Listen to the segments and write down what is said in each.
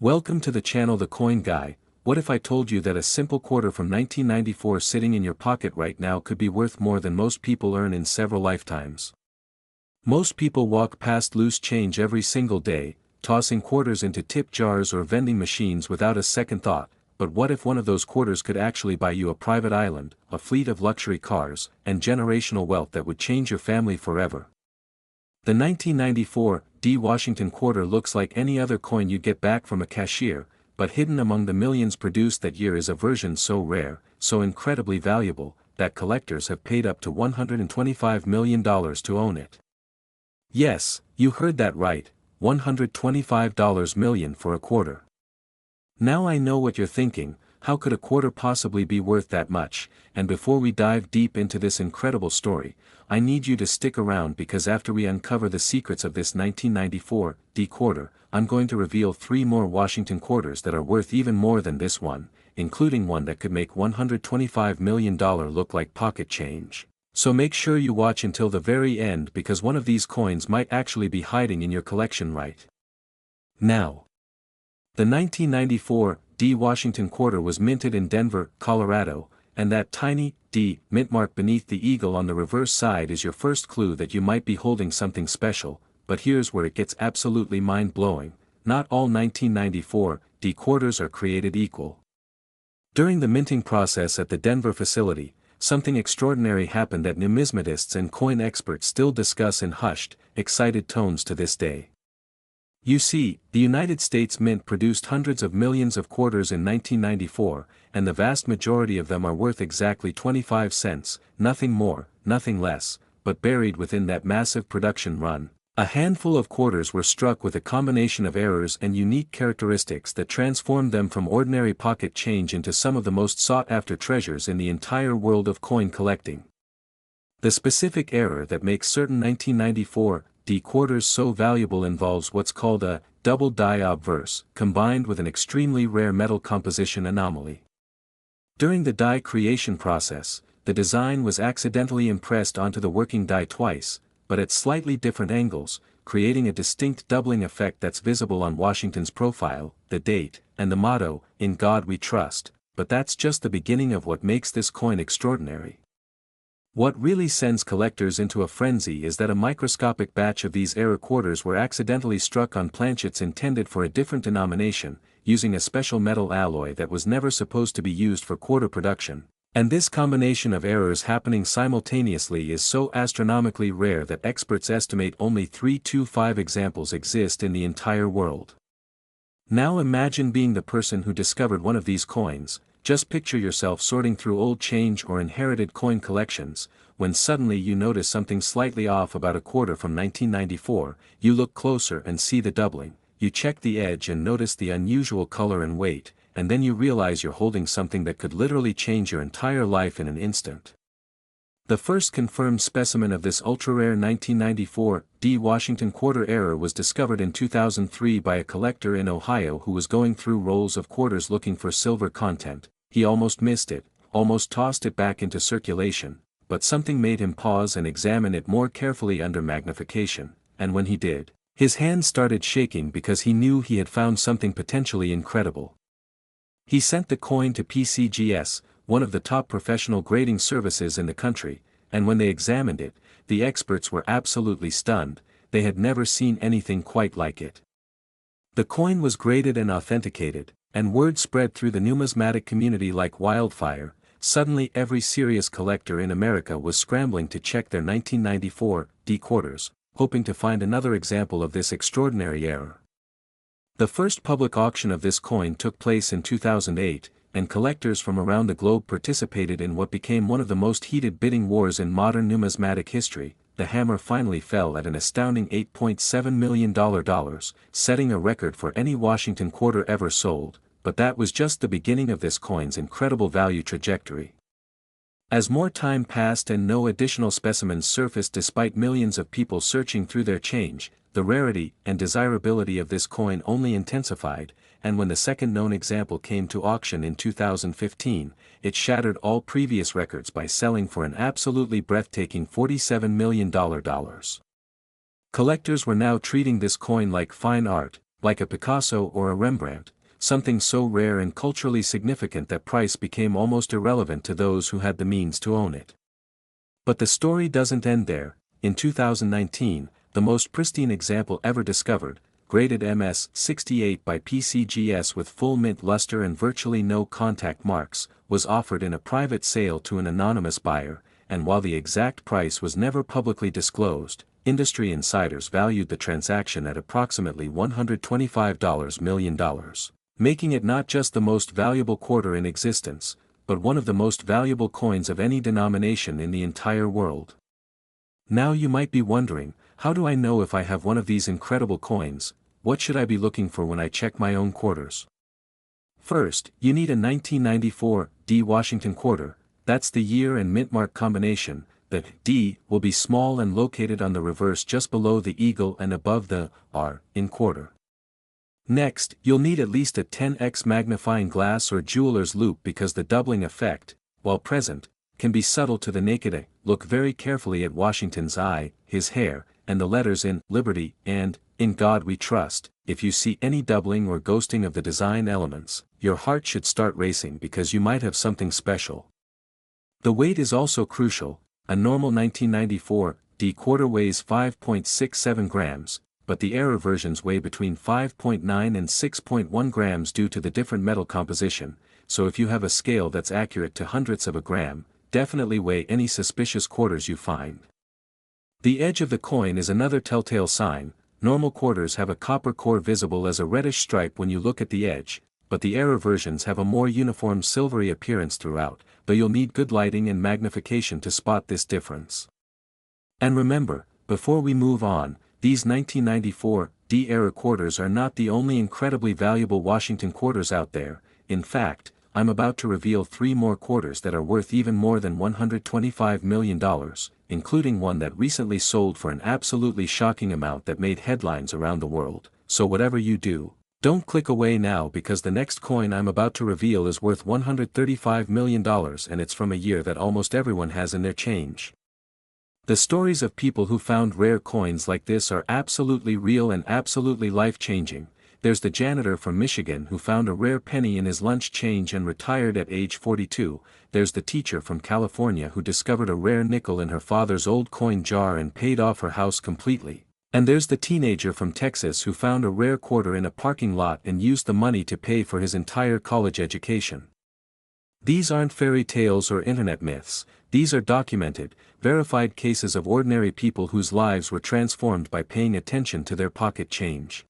Welcome to the channel The Coin Guy. What if I told you that a simple quarter from 1994 sitting in your pocket right now could be worth more than most people earn in several lifetimes? Most people walk past loose change every single day, tossing quarters into tip jars or vending machines without a second thought, but what if one of those quarters could actually buy you a private island, a fleet of luxury cars, and generational wealth that would change your family forever? The 1994 Washington quarter looks like any other coin you'd get back from a cashier, but hidden among the millions produced that year is a version so rare, so incredibly valuable, that collectors have paid up to $125 million to own it. Yes, you heard that right, $125 million for a quarter. Now I know what you're thinking, how could a quarter possibly be worth that much? And before we dive deep into this incredible story, I need you to stick around because after we uncover the secrets of this 1994 quarter, I'm going to reveal 3 more Washington quarters that are worth even more than this one, including one that could make $125 million look like pocket change. So make sure you watch until the very end because one of these coins might actually be hiding in your collection right now. The 1994 Washington quarter was minted in Denver, Colorado, and that tiny D mint mark beneath the eagle on the reverse side is your first clue that you might be holding something special, but here's where it gets absolutely mind-blowing. Not all 1994 quarters are created equal. During the minting process at the Denver facility, something extraordinary happened that numismatists and coin experts still discuss in hushed, excited tones to this day. You see, the United States Mint produced hundreds of millions of quarters in 1994, and the vast majority of them are worth exactly 25 cents, nothing more, nothing less, but buried within that massive production run, a handful of quarters were struck with a combination of errors and unique characteristics that transformed them from ordinary pocket change into some of the most sought-after treasures in the entire world of coin collecting. The specific error that makes certain 1994 quarters so valuable involves what's called a double die obverse, combined with an extremely rare metal composition anomaly. During the die creation process, the design was accidentally impressed onto the working die twice, but at slightly different angles, creating a distinct doubling effect that's visible on Washington's profile, the date, and the motto, "In God We Trust," but that's just the beginning of what makes this coin extraordinary. What really sends collectors into a frenzy is that a microscopic batch of these error quarters were accidentally struck on planchets intended for a different denomination, using a special metal alloy that was never supposed to be used for quarter production, and this combination of errors happening simultaneously is so astronomically rare that experts estimate only 3 to 5 examples exist in the entire world. Now imagine being the person who discovered one of these coins. Just picture yourself sorting through old change or inherited coin collections, when suddenly you notice something slightly off about a quarter from 1994, you look closer and see the doubling, you check the edge and notice the unusual color and weight, and then you realize you're holding something that could literally change your entire life in an instant. The first confirmed specimen of this ultra-rare 1994 Washington quarter error was discovered in 2003 by a collector in Ohio who was going through rolls of quarters looking for silver content. He almost missed it, almost tossed it back into circulation, but something made him pause and examine it more carefully under magnification, and when he did, his hands started shaking because he knew he had found something potentially incredible. He sent the coin to PCGS, one of the top professional grading services in the country, and when they examined it, the experts were absolutely stunned. They had never seen anything quite like it. The coin was graded and authenticated, and word spread through the numismatic community like wildfire. Suddenly every serious collector in America was scrambling to check their 1994 quarters, hoping to find another example of this extraordinary error. The first public auction of this coin took place in 2008, and collectors from around the globe participated in what became one of the most heated bidding wars in modern numismatic history. The hammer finally fell at an astounding $8.7 million, setting a record for any Washington quarter ever sold, but that was just the beginning of this coin's incredible value trajectory. As more time passed and no additional specimens surfaced despite millions of people searching through their change, the rarity and desirability of this coin only intensified, and when the second known example came to auction in 2015, it shattered all previous records by selling for an absolutely breathtaking $47 million. Collectors were now treating this coin like fine art, like a Picasso or a Rembrandt, something so rare and culturally significant that price became almost irrelevant to those who had the means to own it. But the story doesn't end there. In 2019, the most pristine example ever discovered, graded MS-68 by PCGS with full mint luster and virtually no contact marks, was offered in a private sale to an anonymous buyer, and while the exact price was never publicly disclosed, industry insiders valued the transaction at approximately $125 million, making it not just the most valuable quarter in existence, but one of the most valuable coins of any denomination in the entire world. Now you might be wondering, how do I know if I have one of these incredible coins? What should I be looking for when I check my own quarters? First, you need a 1994 D Washington quarter. That's the year and mint mark combination. The D will be small and located on the reverse just below the eagle and above the R in quarter. Next, you'll need at least a 10x magnifying glass or jeweler's loupe because the doubling effect, while present, can be subtle to the naked eye. Look very carefully at Washington's eye, his hair, and the letters in Liberty and In God We Trust. If you see any doubling or ghosting of the design elements, your heart should start racing because you might have something special. The weight is also crucial. A normal 1994 D quarter weighs 5.67 grams, but the error versions weigh between 5.9 and 6.1 grams due to the different metal composition, so if you have a scale that's accurate to hundredths of a gram, definitely weigh any suspicious quarters you find. The edge of the coin is another telltale sign. Normal quarters have a copper core visible as a reddish stripe when you look at the edge, but the error versions have a more uniform silvery appearance throughout, though you'll need good lighting and magnification to spot this difference. And remember, before we move on, these 1994 D era quarters are not the only incredibly valuable Washington quarters out there. In fact, I'm about to reveal 3 more quarters that are worth even more than $125 million, including one that recently sold for an absolutely shocking amount that made headlines around the world. So whatever you do, don't click away now because the next coin I'm about to reveal is worth $135 million and it's from a year that almost everyone has in their change. The stories of people who found rare coins like this are absolutely real and absolutely life-changing. There's the janitor from Michigan who found a rare penny in his lunch change and retired at age 42, there's the teacher from California who discovered a rare nickel in her father's old coin jar and paid off her house completely, and there's the teenager from Texas who found a rare quarter in a parking lot and used the money to pay for his entire college education. These aren't fairy tales or internet myths, these are documented, verified cases of ordinary people whose lives were transformed by paying attention to their pocket change.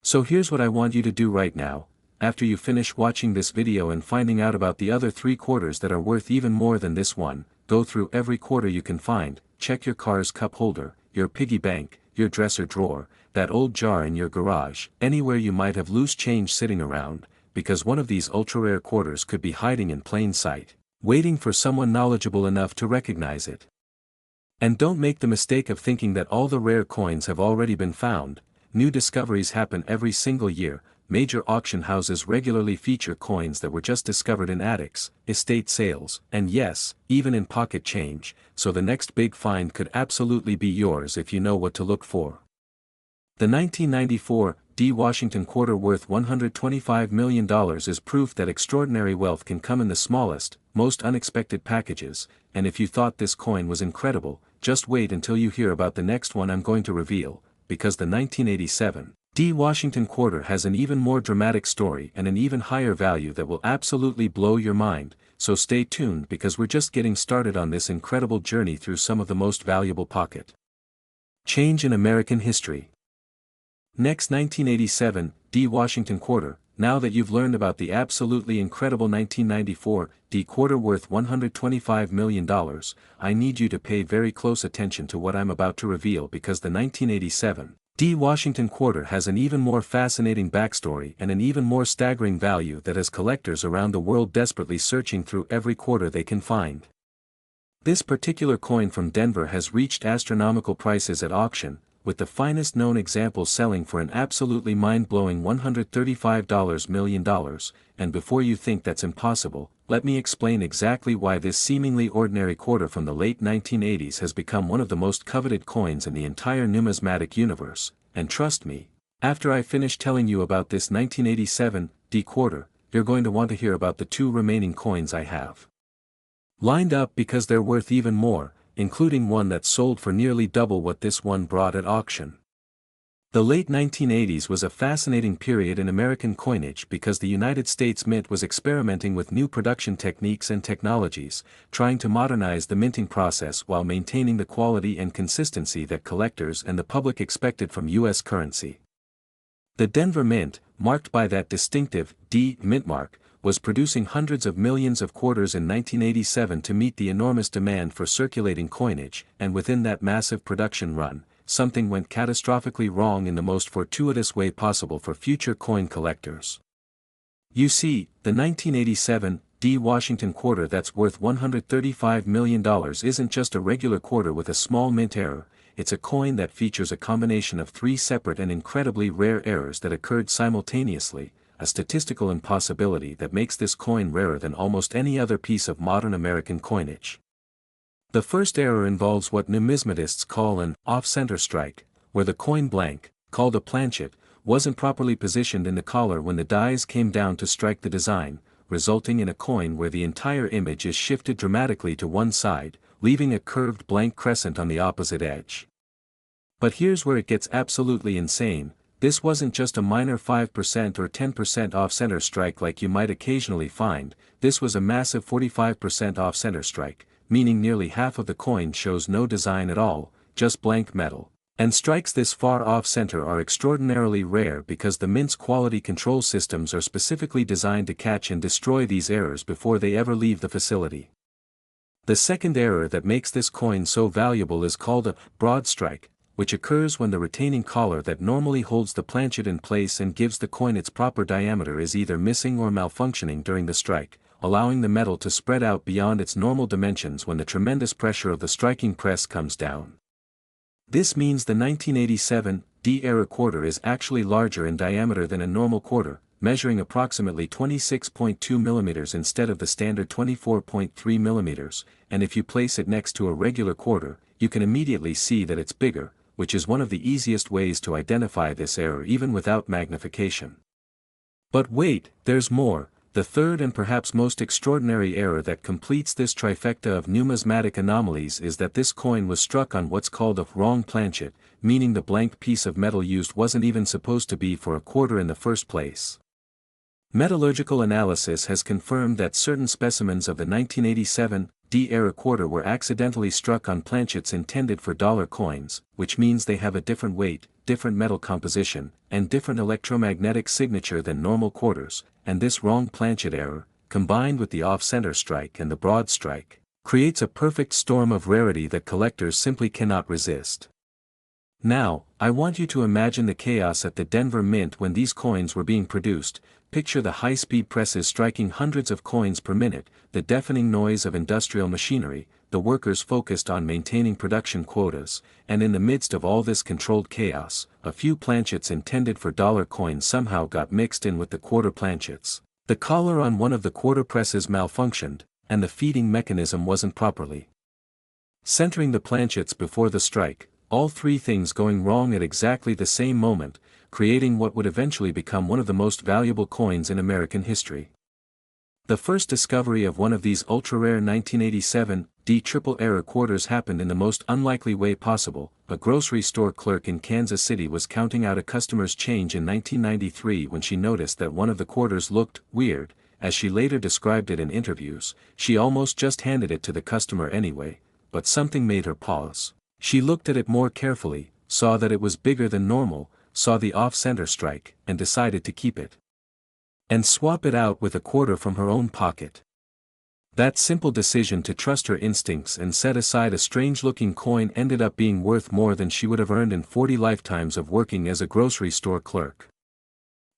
So here's what I want you to do right now, after you finish watching this video and finding out about the other 3 quarters that are worth even more than this one, go through every quarter you can find, check your car's cup holder, your piggy bank, your dresser drawer, that old jar in your garage, anywhere you might have loose change sitting around, because one of these ultra-rare quarters could be hiding in plain sight, waiting for someone knowledgeable enough to recognize it. And don't make the mistake of thinking that all the rare coins have already been found. New discoveries happen every single year. Major auction houses regularly feature coins that were just discovered in attics, estate sales, and yes, even in pocket change, so the next big find could absolutely be yours if you know what to look for. The 1994 D Washington quarter worth $125 million is proof that extraordinary wealth can come in the smallest, most unexpected packages, and if you thought this coin was incredible, just wait until you hear about the next one I'm going to reveal, because the 1987 D Washington quarter has an even more dramatic story and an even higher value that will absolutely blow your mind, so stay tuned because we're just getting started on this incredible journey through some of the most valuable pocket change in American history. Next, 1987 D Washington quarter. Now that you've learned about the absolutely incredible 1994 D quarter worth $125 million, I need you to pay very close attention to what I'm about to reveal because the 1987 D Washington quarter has an even more fascinating backstory and an even more staggering value that has collectors around the world desperately searching through every quarter they can find. This particular coin from Denver has reached astronomical prices at auction, with the finest known example selling for an absolutely mind-blowing $135 million, and before you think that's impossible, let me explain exactly why this seemingly ordinary quarter from the late 1980s has become one of the most coveted coins in the entire numismatic universe, and trust me, After I finish telling you about this 1987 D quarter, you're going to want to hear about the two remaining coins I have lined up because they're worth even more, including one that sold for nearly double what this one brought at auction. The late 1980s was a fascinating period in American coinage because the United States Mint was experimenting with new production techniques and technologies, trying to modernize the minting process while maintaining the quality and consistency that collectors and the public expected from U.S. currency. The Denver Mint, marked by that distinctive D mint mark, was producing hundreds of millions of quarters in 1987 to meet the enormous demand for circulating coinage, and within that massive production run, something went catastrophically wrong in the most fortuitous way possible for future coin collectors. You see, the 1987 D Washington quarter that's worth $135 million isn't just a regular quarter with a small mint error, it's a coin that features a combination of three separate and incredibly rare errors that occurred simultaneously, a statistical impossibility that makes this coin rarer than almost any other piece of modern American coinage. The first error involves what numismatists call an off-center strike, where the coin blank, called a planchet, wasn't properly positioned in the collar when the dies came down to strike the design, resulting in a coin where the entire image is shifted dramatically to one side, leaving a curved blank crescent on the opposite edge. But here's where it gets absolutely insane. This wasn't just a minor 5% or 10% off-center strike like you might occasionally find, this was a massive 45% off-center strike, meaning nearly half of the coin shows no design at all, just blank metal. And strikes this far off-center are extraordinarily rare because the mint's quality control systems are specifically designed to catch and destroy these errors before they ever leave the facility. The second error that makes this coin so valuable is called a broad strike, which occurs when the retaining collar that normally holds the planchet in place and gives the coin its proper diameter is either missing or malfunctioning during the strike, allowing the metal to spread out beyond its normal dimensions when the tremendous pressure of the striking press comes down. This means the 1987 D-era quarter is actually larger in diameter than a normal quarter, measuring approximately 26.2 mm instead of the standard 24.3 mm, and if you place it next to a regular quarter, you can immediately see that it's bigger, which is one of the easiest ways to identify this error even without magnification. But wait, there's more. The third and perhaps most extraordinary error that completes this trifecta of numismatic anomalies is that this coin was struck on what's called a wrong planchet, meaning the blank piece of metal used wasn't even supposed to be for a quarter in the first place. Metallurgical analysis has confirmed that certain specimens of the 1987 D-era quarter were accidentally struck on planchets intended for dollar coins, which means they have a different weight, different metal composition, and different electromagnetic signature than normal quarters, and this wrong planchet error, combined with the off-center strike and the broad strike, creates a perfect storm of rarity that collectors simply cannot resist. Now, I want you to imagine the chaos at the Denver Mint when these coins were being produced. Picture the high-speed presses striking hundreds of coins per minute, the deafening noise of industrial machinery, the workers focused on maintaining production quotas, and in the midst of all this controlled chaos, a few planchets intended for dollar coins somehow got mixed in with the quarter planchets. The collar on one of the quarter presses malfunctioned, and the feeding mechanism wasn't properly centering the planchets before the strike, all three things going wrong at exactly the same moment, creating what would eventually become one of the most valuable coins in American history. The first discovery of one of these ultra-rare 1987 D triple error quarters happened in the most unlikely way possible. A grocery store clerk in Kansas City was counting out a customer's change in 1993 when she noticed that one of the quarters looked weird. As she later described it in interviews, she almost just handed it to the customer anyway, but something made her pause. She looked at it more carefully, saw that it was bigger than normal, saw the off-center strike, and decided to keep it and swap it out with a quarter from her own pocket. That simple decision to trust her instincts and set aside a strange-looking coin ended up being worth more than she would have earned in 40 lifetimes of working as a grocery store clerk.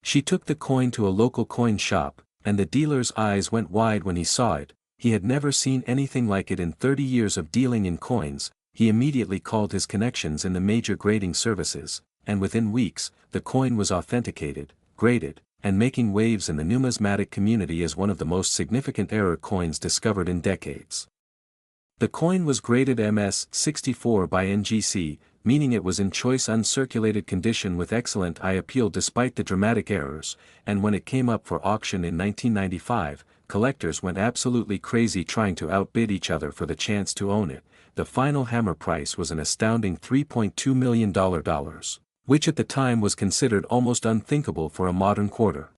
She took the coin to a local coin shop, and the dealer's eyes went wide when he saw it. He had never seen anything like it in 30 years of dealing in coins. He immediately called his connections in the major grading services, and within weeks, the coin was authenticated, graded, and making waves in the numismatic community as one of the most significant error coins discovered in decades. The coin was graded MS-64 by NGC, meaning it was in choice uncirculated condition with excellent eye appeal despite the dramatic errors, and when it came up for auction in 1995, collectors went absolutely crazy trying to outbid each other for the chance to own it. The final hammer price was an astounding $3.2 million, which at the time was considered almost unthinkable for a modern quarter.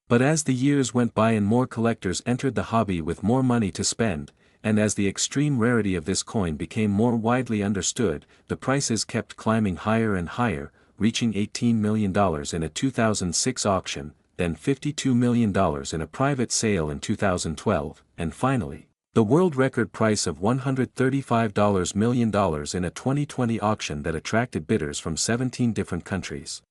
But as the years went by and more collectors entered the hobby with more money to spend, and as the extreme rarity of this coin became more widely understood, the prices kept climbing higher and higher, reaching $18 million in a 2006 auction, then $52 million in a private sale in 2012, and finally, the world record price of $135 million in a 2020 auction that attracted bidders from 17 different countries.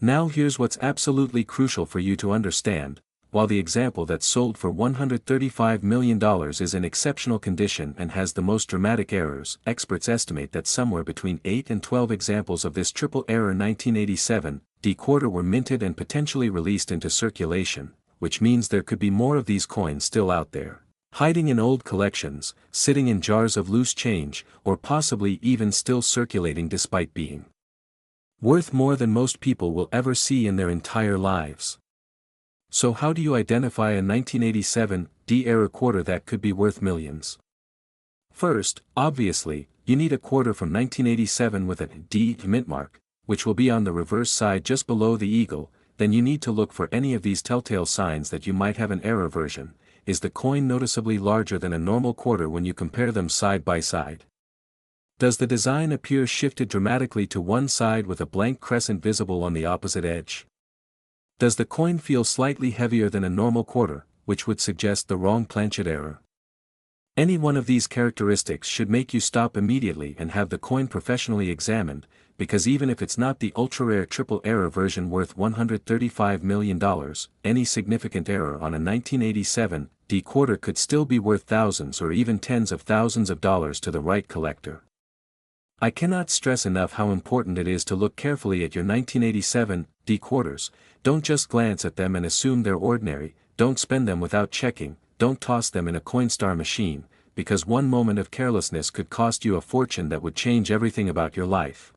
Now here's what's absolutely crucial for you to understand. While the example that sold for $135 million is in exceptional condition and has the most dramatic errors, experts estimate that somewhere between 8 and 12 examples of this triple error 1987 D quarter were minted and potentially released into circulation, which means there could be more of these coins still out there, hiding in old collections, sitting in jars of loose change, or possibly even still circulating despite being worth more than most people will ever see in their entire lives. So how do you identify a 1987 D era quarter that could be worth millions? First, obviously, you need a quarter from 1987 with a D mint mark, which will be on the reverse side just below the eagle. Then you need to look for any of these telltale signs that you might have an error version. Is the coin noticeably larger than a normal quarter when you compare them side by side? Does the design appear shifted dramatically to one side with a blank crescent visible on the opposite edge? Does the coin feel slightly heavier than a normal quarter, which would suggest the wrong planchet error? Any one of these characteristics should make you stop immediately and have the coin professionally examined, because even if it's not the ultra-rare triple error version worth $135 million, any significant error on a 1987 D quarter could still be worth thousands or even tens of thousands of dollars to the right collector. I cannot stress enough how important it is to look carefully at your 1987 D quarters. Don't just glance at them and assume they're ordinary, don't spend them without checking, don't toss them in a Coinstar machine, because one moment of carelessness could cost you a fortune that would change everything about your life.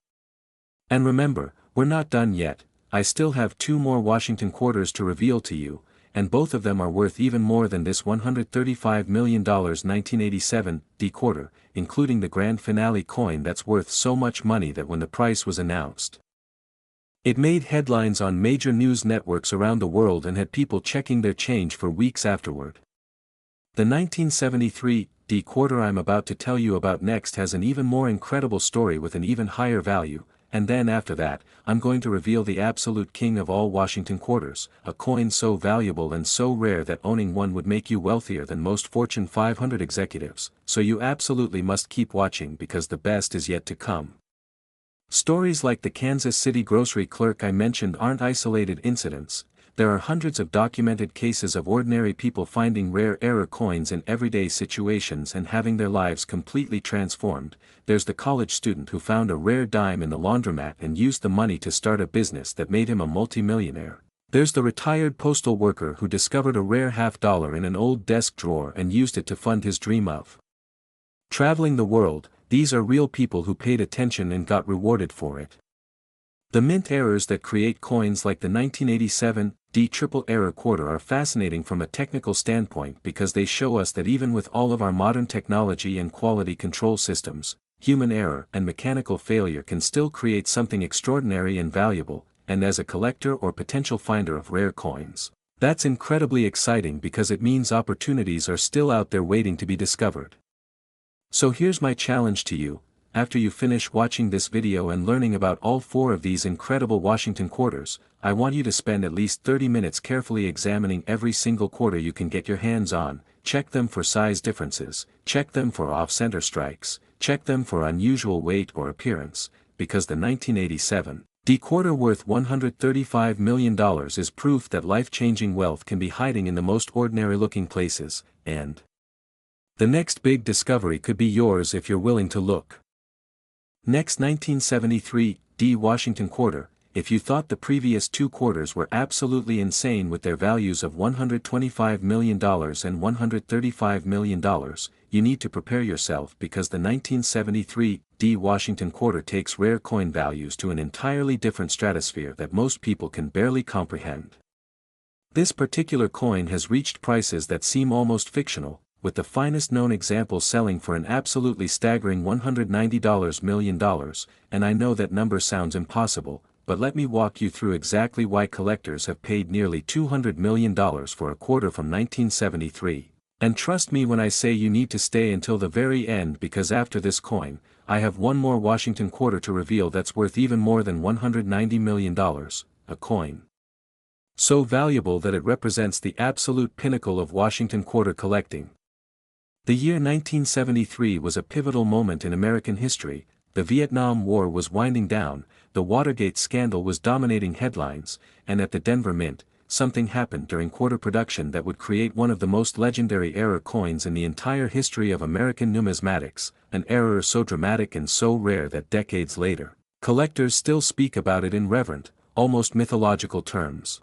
And remember, we're not done yet. I still have 2 more Washington quarters to reveal to you, and both of them are worth even more than this $135 million 1987 D quarter, including the grand finale coin that's worth so much money that when the price was announced, it made headlines on major news networks around the world and had people checking their change for weeks afterward. The 1973 D quarter I'm about to tell you about next has an even more incredible story with an even higher value, and then after that, I'm going to reveal the absolute king of all Washington quarters, a coin so valuable and so rare that owning one would make you wealthier than most Fortune 500 executives, so you absolutely must keep watching because the best is yet to come. Stories like the Kansas City grocery clerk I mentioned aren't isolated incidents. There are hundreds of documented cases of ordinary people finding rare error coins in everyday situations and having their lives completely transformed. There's the college student who found a rare dime in the laundromat and used the money to start a business that made him a multimillionaire. There's the retired postal worker who discovered a rare $50 in an old desk drawer and used it to fund his dream of traveling the world. These are real people who paid attention and got rewarded for it. The mint errors that create coins like the 1987 D triple error quarter are fascinating from a technical standpoint because they show us that even with all of our modern technology and quality control systems, human error and mechanical failure can still create something extraordinary and valuable, and as a collector or potential finder of rare coins, that's incredibly exciting because it means opportunities are still out there waiting to be discovered. So here's my challenge to you. After you finish watching this video and learning about all 4 of these incredible Washington quarters, I want you to spend at least 30 minutes carefully examining every single quarter you can get your hands on, check them for size differences, check them for off-center strikes, check them for unusual weight or appearance, because the 1987 D quarter worth $135 million is proof that life-changing wealth can be hiding in the most ordinary-looking places, and the next big discovery could be yours if you're willing to look. Next, 1973 D Washington quarter. If you thought the previous 2 quarters were absolutely insane with their values of $125 million and $135 million, you need to prepare yourself because the 1973 D Washington quarter takes rare coin values to an entirely different stratosphere that most people can barely comprehend. This particular coin has reached prices that seem almost fictional, with the finest known example selling for an absolutely staggering $190 million, and I know that number sounds impossible, but let me walk you through exactly why collectors have paid nearly $200 million for a quarter from 1973. And trust me when I say you need to stay until the very end, because after this coin, I have one more Washington quarter to reveal that's worth even more than $190 million, a coin so valuable that it represents the absolute pinnacle of Washington quarter collecting. The year 1973 was a pivotal moment in American history. The Vietnam War was winding down, the Watergate scandal was dominating headlines, and at the Denver Mint, something happened during quarter production that would create one of the most legendary error coins in the entire history of American numismatics, an error so dramatic and so rare that decades later, collectors still speak about it in reverent, almost mythological terms.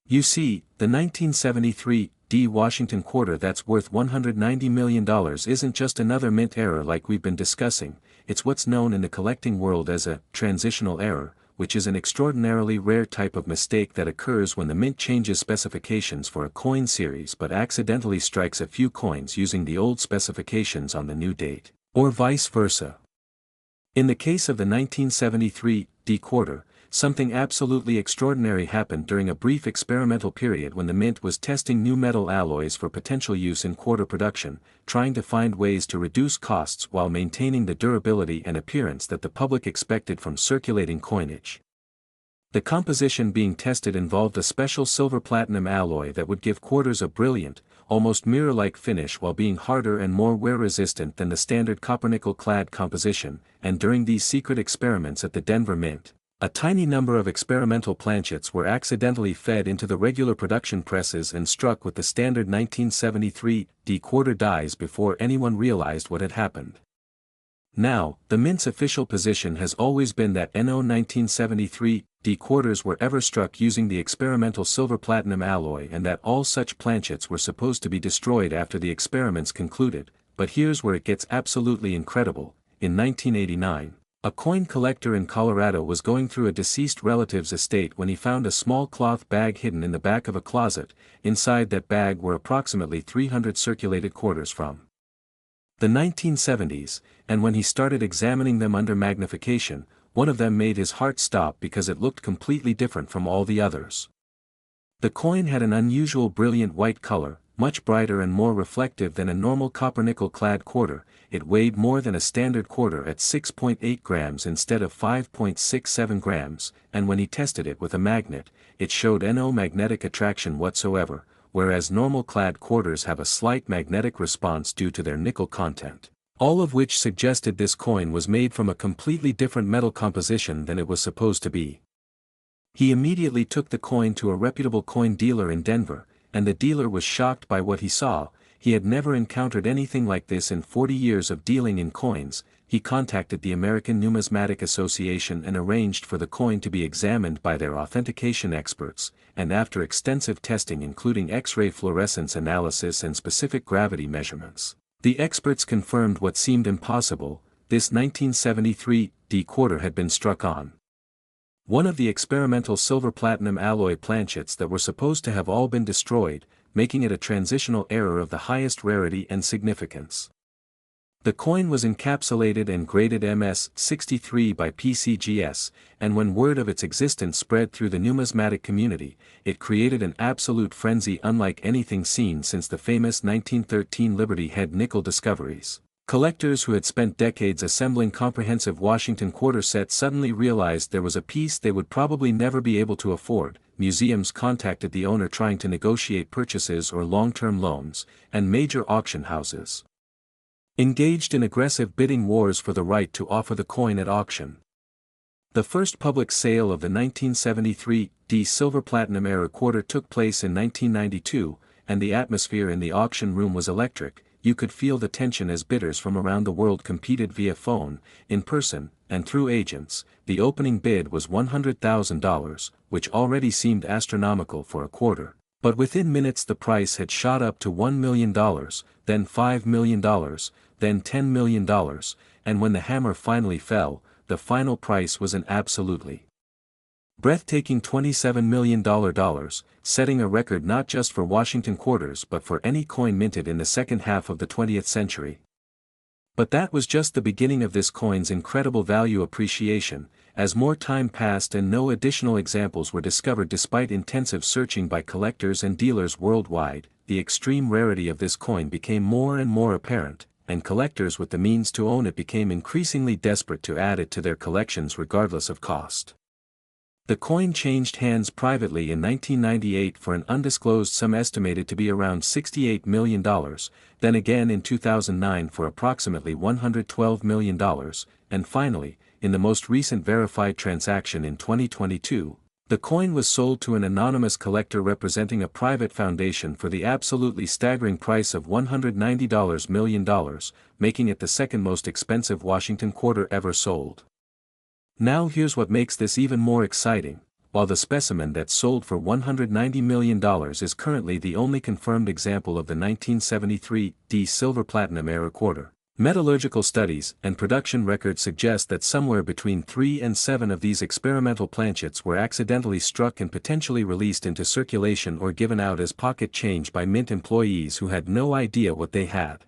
You see, the 1973 D Washington quarter that's worth $190 million isn't just another mint error like we've been discussing, it's what's known in the collecting world as a transitional error, which is an extraordinarily rare type of mistake that occurs when the mint changes specifications for a coin series but accidentally strikes a few coins using the old specifications on the new date, or vice versa. In the case of the 1973 D quarter, something absolutely extraordinary happened during a brief experimental period when the mint was testing new metal alloys for potential use in quarter production, trying to find ways to reduce costs while maintaining the durability and appearance that the public expected from circulating coinage. The composition being tested involved a special silver-platinum alloy that would give quarters a brilliant, almost mirror-like finish while being harder and more wear-resistant than the standard copper-nickel-clad composition, and during these secret experiments at the Denver Mint, a tiny number of experimental planchets were accidentally fed into the regular production presses and struck with the standard 1973 D quarter dies before anyone realized what had happened. Now, the Mint's official position has always been that no 1973 D quarters were ever struck using the experimental silver-platinum alloy and that all such planchets were supposed to be destroyed after the experiments concluded, but here's where it gets absolutely incredible. In 1989, a coin collector in Colorado was going through a deceased relative's estate when he found a small cloth bag hidden in the back of a closet. Inside that bag were approximately 300 circulated quarters from the 1970s, and when he started examining them under magnification, one of them made his heart stop because it looked completely different from all the others. The coin had an unusual brilliant white color, much brighter and more reflective than a normal copper-nickel-clad quarter. It weighed more than a standard quarter at 6.8 grams instead of 5.67 grams, and when he tested it with a magnet, it showed no magnetic attraction whatsoever, whereas normal clad quarters have a slight magnetic response due to their nickel content. All of which suggested this coin was made from a completely different metal composition than it was supposed to be. He immediately took the coin to a reputable coin dealer in Denver, and the dealer was shocked by what he saw. He had never encountered anything like this in 40 years of dealing in coins. He contacted the American Numismatic Association and arranged for the coin to be examined by their authentication experts, and after extensive testing including X-ray fluorescence analysis and specific gravity measurements, the experts confirmed what seemed impossible: this 1973 D quarter had been struck on one of the experimental silver-platinum alloy planchets that were supposed to have all been destroyed, making it a transitional error of the highest rarity and significance. The coin was encapsulated and graded MS-63 by PCGS, and when word of its existence spread through the numismatic community, it created an absolute frenzy unlike anything seen since the famous 1913 Liberty Head nickel discoveries. Collectors who had spent decades assembling comprehensive Washington quarter sets suddenly realized there was a piece they would probably never be able to afford. Museums contacted the owner trying to negotiate purchases or long-term loans, and major auction houses engaged in aggressive bidding wars for the right to offer the coin at auction. The first public sale of the 1973 D silver-platinum era quarter took place in 1992, and the atmosphere in the auction room was electric. You could feel the tension as bidders from around the world competed via phone, in person, and through agents. The opening bid was $100,000, which already seemed astronomical for a quarter, But within minutes the price had shot up to $1 million, then $5 million, then $10 million, and when the hammer finally fell, the final price was an absolutely breathtaking $27 million, setting a record not just for Washington quarters but for any coin minted in the second half of the 20th century. But that was just the beginning of this coin's incredible value appreciation. As more time passed and no additional examples were discovered despite intensive searching by collectors and dealers worldwide, the extreme rarity of this coin became more and more apparent, and collectors with the means to own it became increasingly desperate to add it to their collections regardless of cost. The coin changed hands privately in 1998 for an undisclosed sum estimated to be around $68 million, then again in 2009 for approximately $112 million, and finally, in the most recent verified transaction in 2022, the coin was sold to an anonymous collector representing a private foundation for the absolutely staggering price of $190 million, making it the second most expensive Washington quarter ever sold. Now here's what makes this even more exciting. While the specimen that sold for $190 million is currently the only confirmed example of the 1973 D silver platinum era quarter, metallurgical studies and production records suggest that somewhere between 3 and 7 of these experimental planchets were accidentally struck and potentially released into circulation or given out as pocket change by mint employees who had no idea what they had.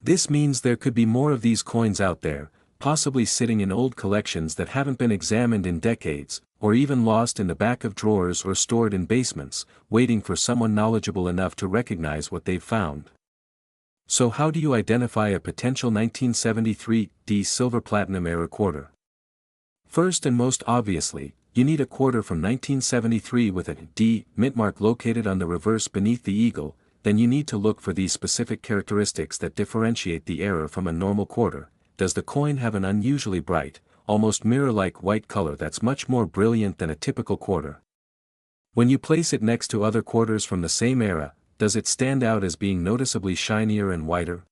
This means there could be more of these coins out there, possibly sitting in old collections that haven't been examined in decades, or even lost in the back of drawers or stored in basements, waiting for someone knowledgeable enough to recognize what they've found. So how do you identify a potential 1973 D silver platinum era quarter? First and most obviously, you need a quarter from 1973 with a D mint mark located on the reverse beneath the eagle. Then you need to look for these specific characteristics that differentiate the era from a normal quarter. Does the coin have an unusually bright, almost mirror-like white color that's much more brilliant than a typical quarter? When you place it next to other quarters from the same era, does it stand out as being noticeably shinier and whiter?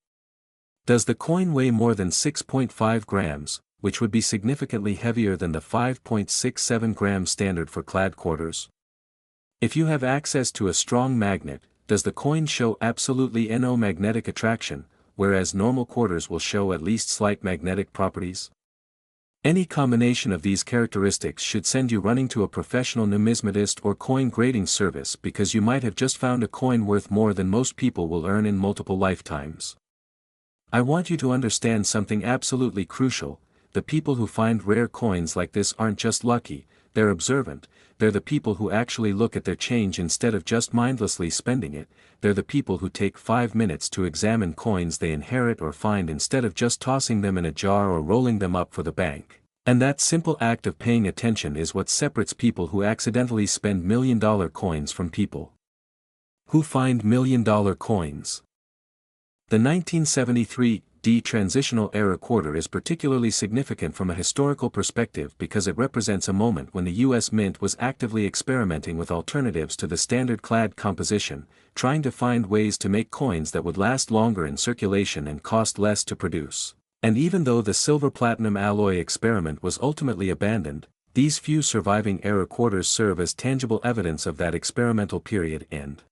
Does the coin weigh more than 6.5 grams, which would be significantly heavier than the 5.67 gram standard for clad quarters? If you have access to a strong magnet, does the coin show absolutely no magnetic attraction, whereas normal quarters will show at least slight magnetic properties? Any combination of these characteristics should send you running to a professional numismatist or coin grading service because you might have just found a coin worth more than most people will earn in multiple lifetimes. I want you to understand something absolutely crucial. The people who find rare coins like this aren't just lucky, they're observant. They're the people who actually look at their change instead of just mindlessly spending it. They're the people who take 5 minutes to examine coins they inherit or find instead of just tossing them in a jar or rolling them up for the bank. And that simple act of paying attention is what separates people who accidentally spend million-dollar coins from people who find million-dollar coins. The 1973 D transitional era quarter is particularly significant from a historical perspective because it represents a moment when the U.S. Mint was actively experimenting with alternatives to the standard clad composition, trying to find ways to make coins that would last longer in circulation and cost less to produce. And even though the silver-platinum alloy experiment was ultimately abandoned, these few surviving era quarters serve as tangible evidence of that experimental period and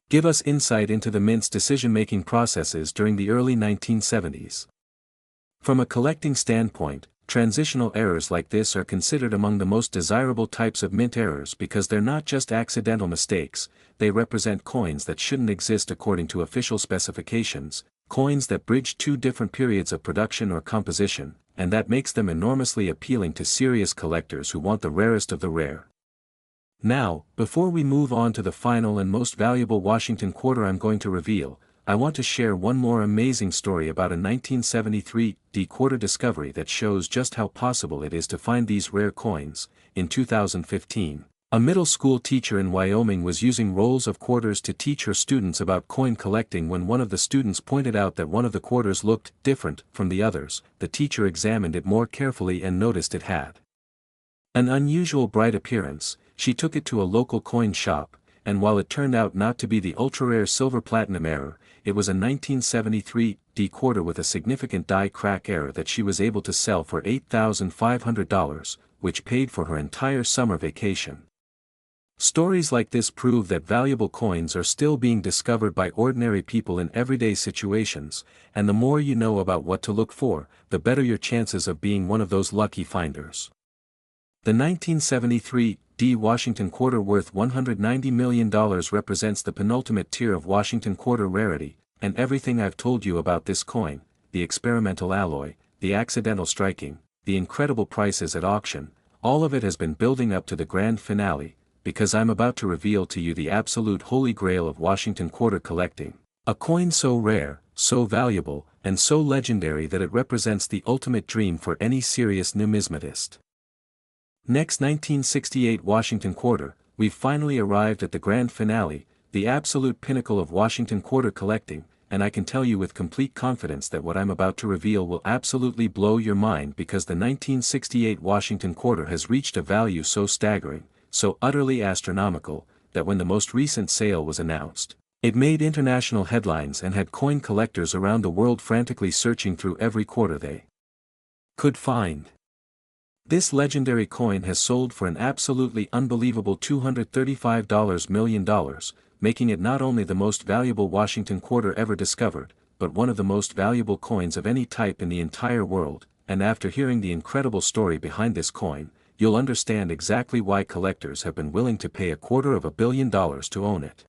give us insight into the Mint's decision-making processes during the early 1970s. From a collecting standpoint, transitional errors like this are considered among the most desirable types of Mint errors because they're not just accidental mistakes, they represent coins that shouldn't exist according to official specifications, coins that bridge 2 different periods of production or composition, and that makes them enormously appealing to serious collectors who want the rarest of the rare. Now, before we move on to the final and most valuable Washington quarter I'm going to reveal, I want to share one more amazing story about a 1973 D quarter discovery that shows just how possible it is to find these rare coins. In 2015, a middle school teacher in Wyoming was using rolls of quarters to teach her students about coin collecting when one of the students pointed out that one of the quarters looked different from the others. The teacher examined it more carefully and noticed it had an unusual bright appearance. She took it to a local coin shop, and while it turned out not to be the ultra-rare silver-platinum error, it was a 1973 D quarter with a significant die crack error that she was able to sell for $8,500, which paid for her entire summer vacation. Stories like this prove that valuable coins are still being discovered by ordinary people in everyday situations, and the more you know about what to look for, the better your chances of being one of those lucky finders. The 1973 D Washington quarter worth $190 million represents the penultimate tier of Washington quarter rarity, and everything I've told you about this coin, the experimental alloy, the accidental striking, the incredible prices at auction, all of it has been building up to the grand finale, because I'm about to reveal to you the absolute holy grail of Washington quarter collecting, a coin so rare, so valuable, and so legendary that it represents the ultimate dream for any serious numismatist. Next 1968 Washington quarter, we've finally arrived at the grand finale, the absolute pinnacle of Washington quarter collecting, and I can tell you with complete confidence that what I'm about to reveal will absolutely blow your mind because the 1968 Washington quarter has reached a value so staggering, so utterly astronomical, that when the most recent sale was announced, it made international headlines and had coin collectors around the world frantically searching through every quarter they could find. This legendary coin has sold for an absolutely unbelievable $235 million, making it not only the most valuable Washington quarter ever discovered, but one of the most valuable coins of any type in the entire world, and after hearing the incredible story behind this coin, you'll understand exactly why collectors have been willing to pay $250 million to own it.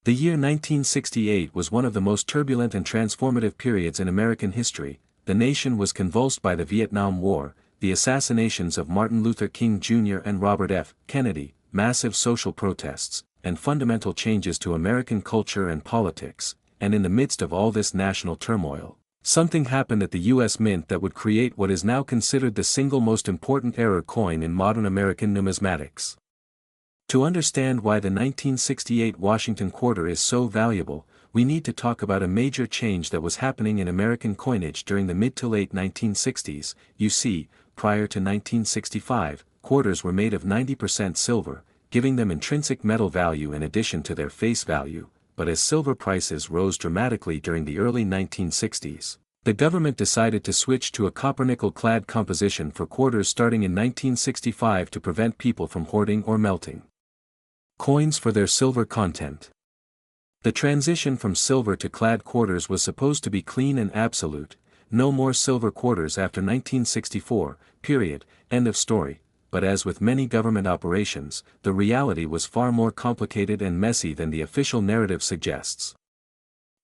The year 1968 was one of the most turbulent and transformative periods in American history. The nation was convulsed by the Vietnam War, the assassinations of Martin Luther King Jr. and Robert F. Kennedy, massive social protests, and fundamental changes to American culture and politics, and in the midst of all this national turmoil, something happened at the U.S. Mint that would create what is now considered the single most important error coin in modern American numismatics. To understand why the 1968 Washington quarter is so valuable, we need to talk about a major change that was happening in American coinage during the mid to late 1960s. You see, prior to 1965, quarters were made of 90% silver, giving them intrinsic metal value in addition to their face value, but as silver prices rose dramatically during the early 1960s, the government decided to switch to a copper-nickel-clad composition for quarters starting in 1965 to prevent people from hoarding or melting coins for their silver content. The transition from silver to clad quarters was supposed to be clean and absolute, no more silver quarters after 1964, period, end of story, but as with many government operations, the reality was far more complicated and messy than the official narrative suggests.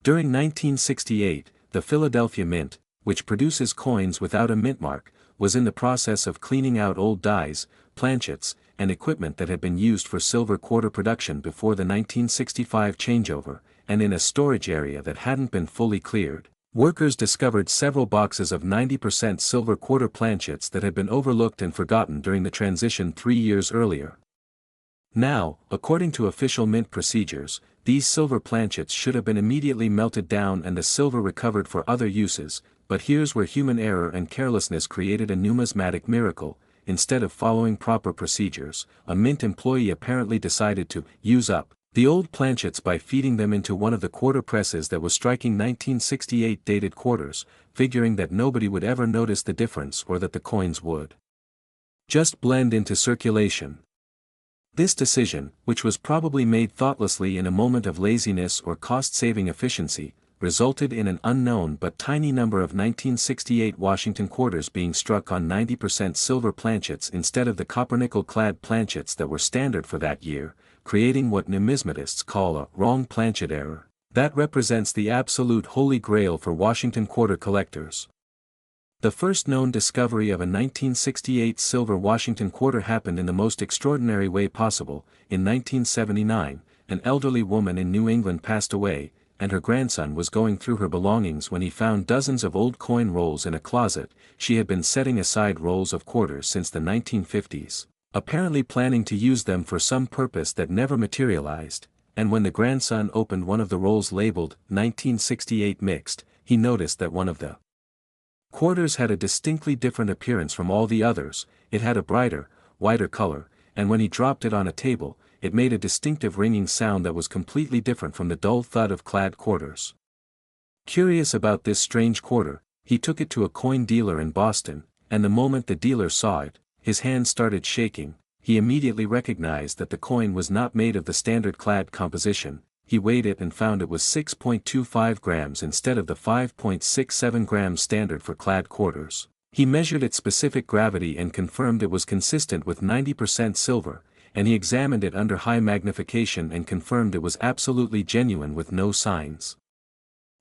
During 1968, the Philadelphia Mint, which produces coins without a mint mark, was in the process of cleaning out old dies, planchets, and equipment that had been used for silver quarter production before the 1965 changeover, and in a storage area that hadn't been fully cleared, workers discovered several boxes of 90% silver quarter planchets that had been overlooked and forgotten during the transition 3 years earlier. Now, according to official mint procedures, these silver planchets should have been immediately melted down and the silver recovered for other uses, but here's where human error and carelessness created a numismatic miracle. Instead of following proper procedures, a mint employee apparently decided to use up the old planchets by feeding them into one of the quarter presses that was striking 1968 dated quarters, figuring that nobody would ever notice the difference or that the coins would just blend into circulation. This decision, which was probably made thoughtlessly in a moment of laziness or cost-saving efficiency, resulted in an unknown but tiny number of 1968 Washington quarters being struck on 90% silver planchets instead of the copper-nickel-clad planchets that were standard for that year, creating what numismatists call a wrong planchet error. That represents the absolute holy grail for Washington quarter collectors. The first known discovery of a 1968 silver Washington quarter happened in the most extraordinary way possible. In 1979, an elderly woman in New England passed away, and her grandson was going through her belongings when he found dozens of old coin rolls in a closet. She had been setting aside rolls of quarters since the 1950s, apparently planning to use them for some purpose that never materialized, and when the grandson opened one of the rolls labeled 1968 mixed, he noticed that one of the quarters had a distinctly different appearance from all the others. It had a brighter, whiter color, and when he dropped it on a table, it made a distinctive ringing sound that was completely different from the dull thud of clad quarters. Curious about this strange quarter, he took it to a coin dealer in Boston, and the moment the dealer saw it, his hand started shaking. he immediately recognized that the coin was not made of the standard clad composition. He weighed it and found it was 6.25 grams instead of the 5.67 grams standard for clad quarters. He measured its specific gravity and confirmed it was consistent with 90% silver, and he examined it under high magnification and confirmed it was absolutely genuine with no signs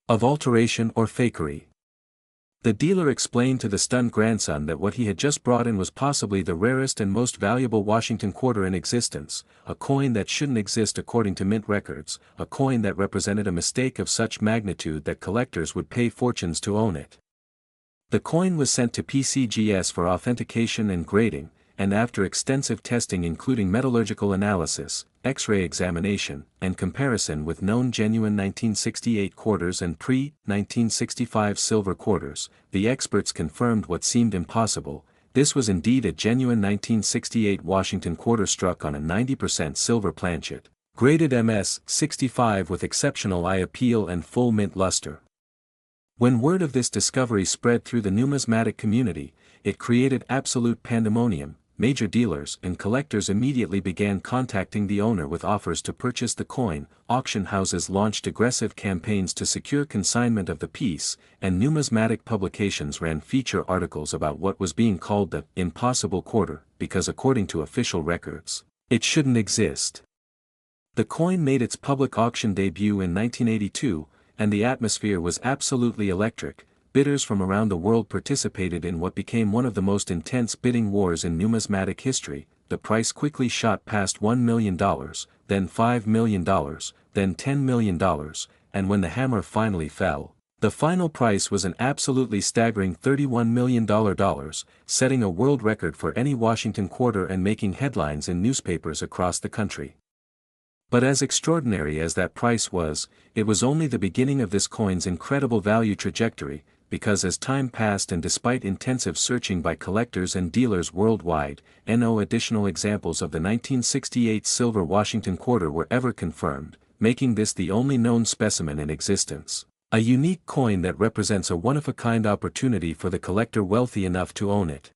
of alteration or fakery. The dealer explained to the stunned grandson that what he had just brought in was possibly the rarest and most valuable Washington quarter in existence, a coin that shouldn't exist according to mint records, a coin that represented a mistake of such magnitude that collectors would pay fortunes to own it. The coin was sent to PCGS for authentication and grading, and after extensive testing including metallurgical analysis, X-ray examination, and comparison with known genuine 1968 quarters and pre-1965 silver quarters, the experts confirmed what seemed impossible. This was indeed a genuine 1968 Washington quarter struck on a 90% silver planchet, graded MS-65 with exceptional eye appeal and full mint luster. When word of this discovery spread through the numismatic community, it created absolute pandemonium. Major dealers and collectors immediately began contacting the owner with offers to purchase the coin, auction houses launched aggressive campaigns to secure consignment of the piece, and numismatic publications ran feature articles about what was being called the impossible quarter, because according to official records, it shouldn't exist. The coin made its public auction debut in 1982, and the atmosphere was absolutely electric. Bidders from around the world participated in what became one of the most intense bidding wars in numismatic history. The price quickly shot past $1 million, then $5 million, then $10 million, and when the hammer finally fell, the final price was an absolutely staggering $31 million, setting a world record for any Washington quarter and making headlines in newspapers across the country. But as extraordinary as that price was, it was only the beginning of this coin's incredible value trajectory, because as time passed and despite intensive searching by collectors and dealers worldwide, no additional examples of the 1968 silver Washington quarter were ever confirmed, making this the only known specimen in existence. A unique coin that represents a one-of-a-kind opportunity for the collector wealthy enough to own it.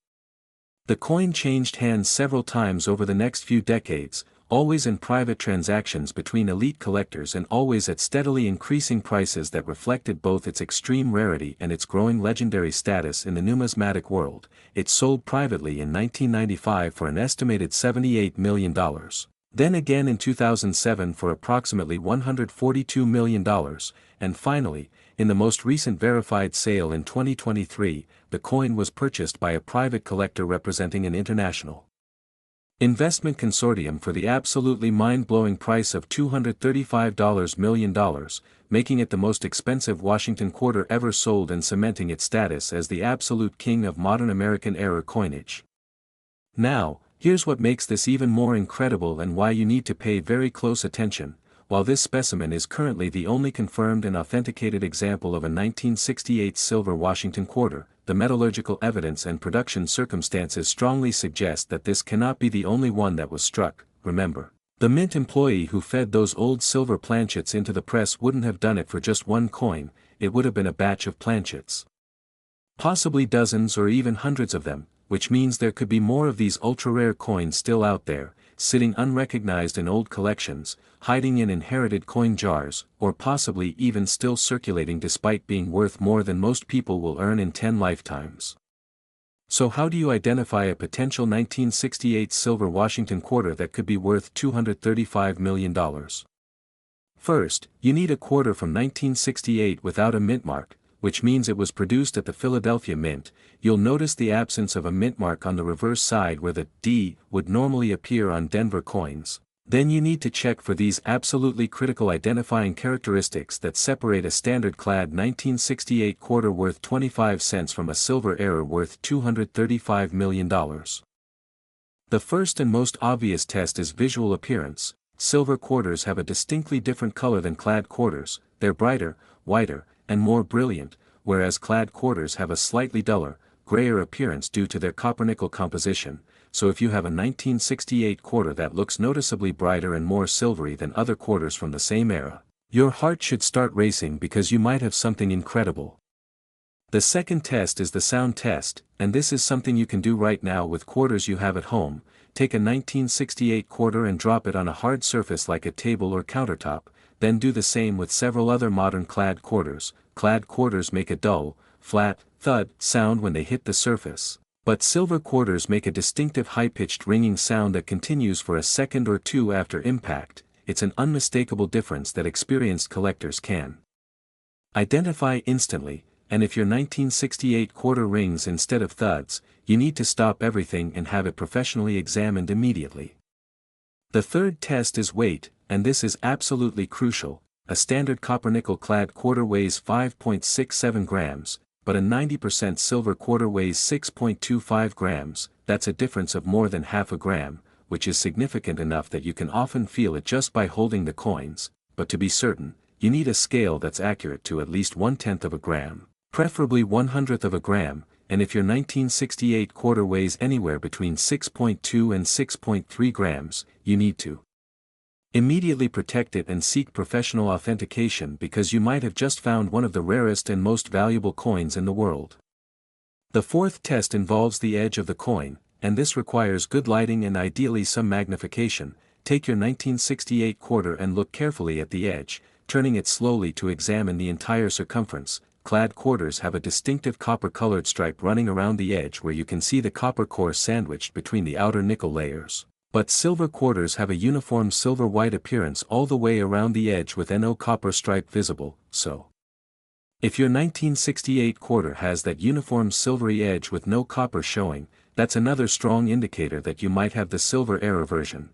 The coin changed hands several times over the next few decades, always in private transactions between elite collectors and always at steadily increasing prices that reflected both its extreme rarity and its growing legendary status in the numismatic world. It sold privately in 1995 for an estimated $78 million. Then again in 2007 for approximately $142 million, and finally, in the most recent verified sale in 2023, the coin was purchased by a private collector representing an international investment consortium for the absolutely mind-blowing price of $235 million, making it the most expensive Washington quarter ever sold and cementing its status as the absolute king of modern American-era coinage. Now, here's what makes this even more incredible and why you need to pay very close attention. While this specimen is currently the only confirmed and authenticated example of a 1968 silver Washington quarter, the metallurgical evidence and production circumstances strongly suggest that this cannot be the only one that was struck. Remember, the mint employee who fed those old silver planchets into the press wouldn't have done it for just one coin, it would have been a batch of planchets. Possibly dozens or even hundreds of them, which means there could be more of these ultra-rare coins still out there, sitting unrecognized in old collections, hiding in inherited coin jars, or possibly even still circulating despite being worth more than most people will earn in 10 lifetimes. So how do you identify a potential 1968 silver Washington quarter that could be worth $235 million? First, you need a quarter from 1968 without a mint mark, which means it was produced at the Philadelphia Mint. You'll notice the absence of a mint mark on the reverse side where the D would normally appear on Denver coins. Then you need to check for these absolutely critical identifying characteristics that separate a standard-clad 1968 quarter worth 25 cents from a silver error worth $235 million. The first and most obvious test is visual appearance. Silver quarters have a distinctly different color than clad quarters, they're brighter, whiter, and more brilliant, whereas clad quarters have a slightly duller, grayer appearance due to their copper-nickel composition. So if you have a 1968 quarter that looks noticeably brighter and more silvery than other quarters from the same era, your heart should start racing because you might have something incredible. The second test is the sound test, and this is something you can do right now with quarters you have at home. take a 1968 quarter and drop it on a hard surface like a table or countertop, then do the same with several other modern clad quarters. Clad quarters make a dull, flat, thud sound when they hit the surface, but silver quarters make a distinctive high-pitched ringing sound that continues for a second or two after impact. It's an unmistakable difference that experienced collectors can identify instantly, and if your 1968 quarter rings instead of thuds, you need to stop everything and have it professionally examined immediately. The third test is weight, and this is absolutely crucial. A standard copper-nickel clad quarter weighs 5.67 grams, but a 90% silver quarter weighs 6.25 grams, that's a difference of more than half a gram, which is significant enough that you can often feel it just by holding the coins, but to be certain, you need a scale that's accurate to at least 1/10 of a gram, preferably 1/100th of a gram, and if your 1968 quarter weighs anywhere between 6.2 and 6.3 grams, you need to immediately protect it and seek professional authentication because you might have just found one of the rarest and most valuable coins in the world. The fourth test involves the edge of the coin, and this requires good lighting and ideally some magnification. Take your 1968 quarter and look carefully at the edge, turning it slowly to examine the entire circumference. Clad quarters have a distinctive copper-colored stripe running around the edge where you can see the copper core sandwiched between the outer nickel layers. But silver quarters have a uniform silver-white appearance all the way around the edge with no copper stripe visible, so if your 1968 quarter has that uniform silvery edge with no copper showing, that's another strong indicator that you might have the silver error version.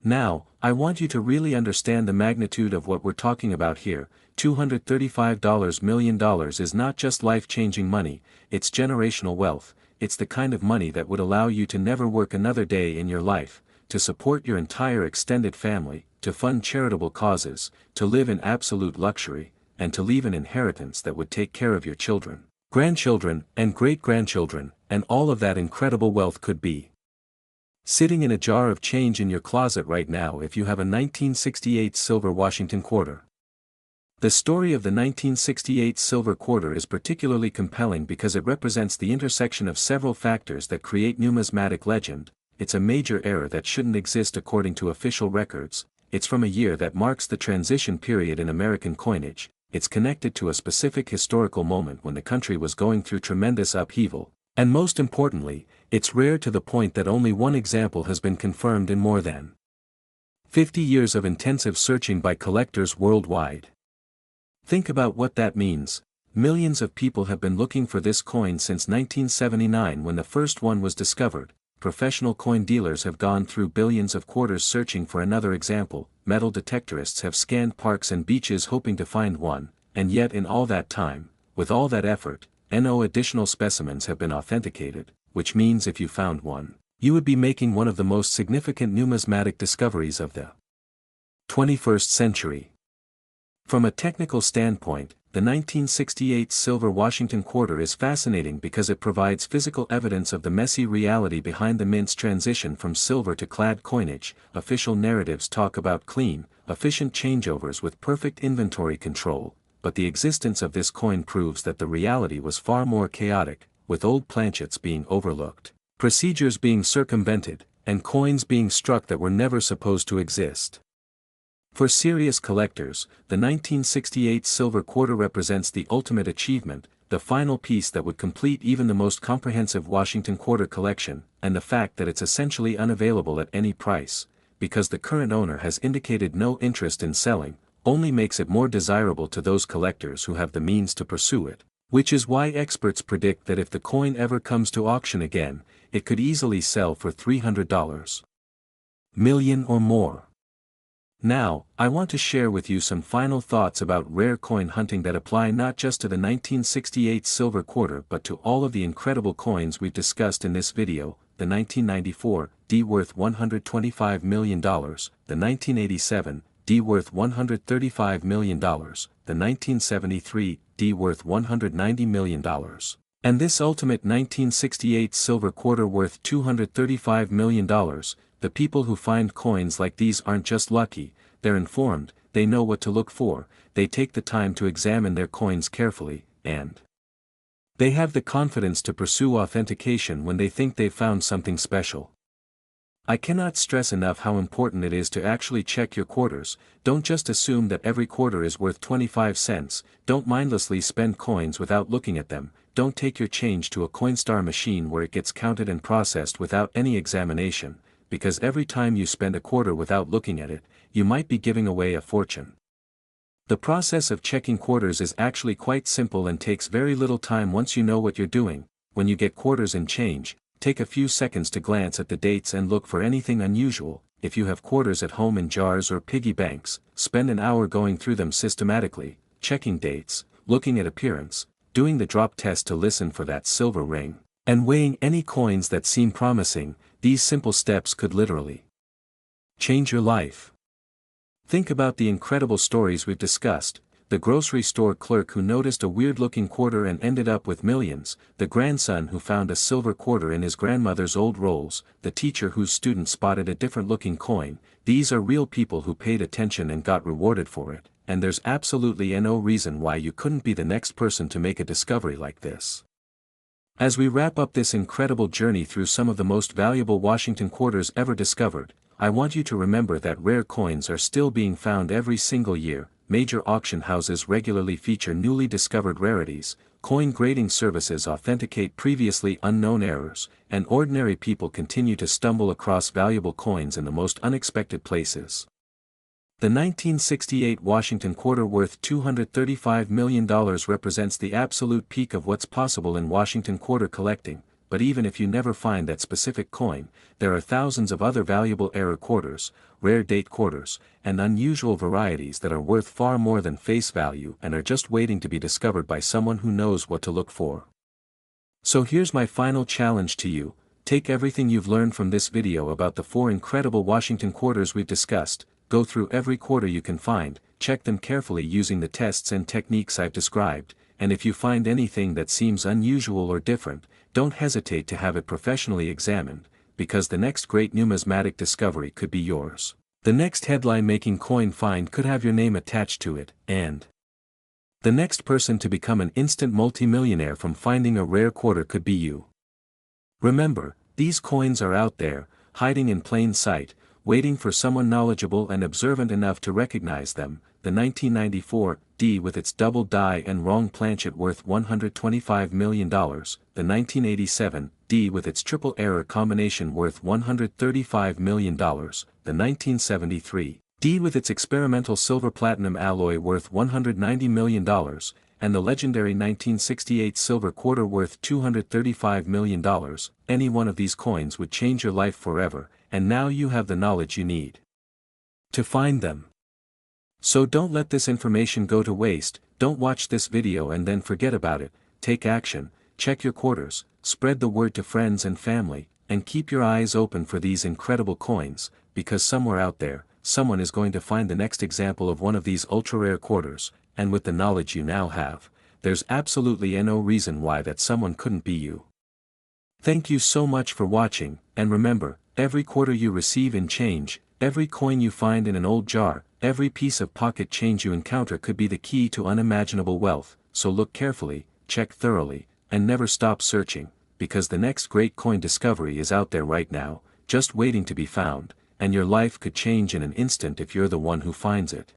Now, I want you to really understand the magnitude of what we're talking about here. $235 million is not just life-changing money, it's generational wealth. It's the kind of money that would allow you to never work another day in your life, to support your entire extended family, to fund charitable causes, to live in absolute luxury, and to leave an inheritance that would take care of your children, grandchildren, and great-grandchildren, and all of that incredible wealth could be sitting in a jar of change in your closet right now if you have a 1968 silver Washington quarter. The story of the 1968 silver quarter is particularly compelling because it represents the intersection of several factors that create numismatic legend. It's a major error that shouldn't exist according to official records. It's from a year that marks the transition period in American coinage. It's connected to a specific historical moment when the country was going through tremendous upheaval. And most importantly, it's rare to the point that only one example has been confirmed in more than 50 years of intensive searching by collectors worldwide. Think about what that means. Millions of people have been looking for this coin since 1979 when the first one was discovered. Professional coin dealers have gone through billions of quarters searching for another example. Metal detectorists have scanned parks and beaches hoping to find one, and yet in all that time, with all that effort, no additional specimens have been authenticated, which means if you found one, you would be making one of the most significant numismatic discoveries of the 21st century. From a technical standpoint, the 1968 silver Washington quarter is fascinating because it provides physical evidence of the messy reality behind the mint's transition from silver to clad coinage. Official narratives talk about clean, efficient changeovers with perfect inventory control, but the existence of this coin proves that the reality was far more chaotic, with old planchets being overlooked, procedures being circumvented, and coins being struck that were never supposed to exist. For serious collectors, the 1968 silver quarter represents the ultimate achievement, the final piece that would complete even the most comprehensive Washington quarter collection, and the fact that it's essentially unavailable at any price, because the current owner has indicated no interest in selling, only makes it more desirable to those collectors who have the means to pursue it, which is why experts predict that if the coin ever comes to auction again, it could easily sell for $300 million or more. Now, I want to share with you some final thoughts about rare coin hunting that apply not just to the 1968 silver quarter but to all of the incredible coins we've discussed in this video. The 1994 D worth $125 million, the 1987 D worth $135 million, the 1973 D worth $190 million, and this ultimate 1968 silver quarter worth $235 million. The people who find coins like these aren't just lucky, they're informed, they know what to look for, they take the time to examine their coins carefully, and they have the confidence to pursue authentication when they think they've found something special. I cannot stress enough how important it is to actually check your quarters. Don't just assume that every quarter is worth 25 cents, don't mindlessly spend coins without looking at them, don't take your change to a Coinstar machine where it gets counted and processed without any examination, because every time you spend a quarter without looking at it, you might be giving away a fortune. The process of checking quarters is actually quite simple and takes very little time once you know what you're doing. When you get quarters and change, take a few seconds to glance at the dates and look for anything unusual. If you have quarters at home in jars or piggy banks, spend an hour going through them systematically, checking dates, looking at appearance, doing the drop test to listen for that silver ring, and weighing any coins that seem promising. These simple steps could literally change your life. Think about the incredible stories we've discussed: the grocery store clerk who noticed a weird-looking quarter and ended up with millions, the grandson who found a silver quarter in his grandmother's old rolls, the teacher whose student spotted a different-looking coin. These are real people who paid attention and got rewarded for it, and there's absolutely no reason why you couldn't be the next person to make a discovery like this. As we wrap up this incredible journey through some of the most valuable Washington quarters ever discovered, I want you to remember that rare coins are still being found every single year. Major auction houses regularly feature newly discovered rarities, coin grading services authenticate previously unknown errors, and ordinary people continue to stumble across valuable coins in the most unexpected places. The 1968 Washington quarter worth $235 million represents the absolute peak of what's possible in Washington quarter collecting. But even if you never find that specific coin, there are thousands of other valuable error quarters, rare date quarters, and unusual varieties that are worth far more than face value and are just waiting to be discovered by someone who knows what to look for. So here's my final challenge to you: take everything you've learned from this video about the 4 incredible Washington quarters we've discussed, go through every quarter you can find, check them carefully using the tests and techniques I've described, and if you find anything that seems unusual or different, don't hesitate to have it professionally examined, because the next great numismatic discovery could be yours. The next headline-making coin find could have your name attached to it, and the next person to become an instant multimillionaire from finding a rare quarter could be you. Remember, these coins are out there, hiding in plain sight, waiting for someone knowledgeable and observant enough to recognize them. The 1994 D with its double die and wrong planchet worth $125 million, the 1987 D with its triple error combination worth $135 million, the 1973 D with its experimental silver platinum alloy worth $190 million, and the legendary 1968 silver quarter worth $235 million. Any one of these coins would change your life forever, and now you have the knowledge you need to find them. So don't let this information go to waste. Don't watch this video and then forget about it. Take action, check your quarters, spread the word to friends and family, and keep your eyes open for these incredible coins, because somewhere out there, someone is going to find the next example of one of these ultra-rare quarters, and with the knowledge you now have, there's absolutely no reason why that someone couldn't be you. Thank you so much for watching, and remember, every quarter you receive in change, every coin you find in an old jar, every piece of pocket change you encounter could be the key to unimaginable wealth. So look carefully, check thoroughly, and never stop searching, because the next great coin discovery is out there right now, just waiting to be found, and your life could change in an instant if you're the one who finds it.